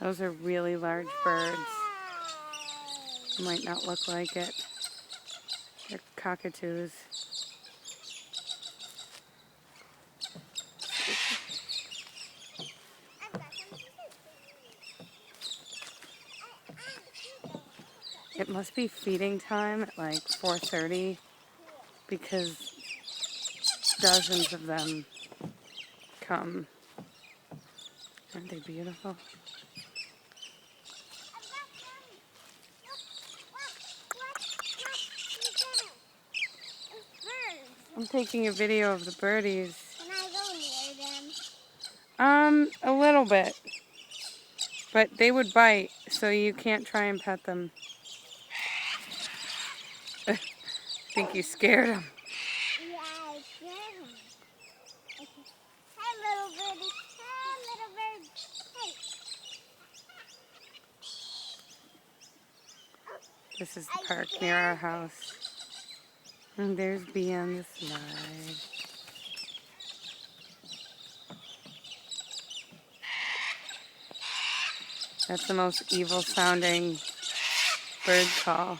Those are really large birds. Might not look like it. They're cockatoos. It must be feeding time at like 4:30 because dozens of them come. Aren't they beautiful? I'm taking a video of the birdies. Can I go near them? A little bit. But they would bite, so you can't try and pet them. I think you scared them. Yeah, I scared them. Okay. Hi, little birdie. Hi, little bird. Hey. This is the park near our house. And there's Bee on the slide. That's the most evil sounding bird call.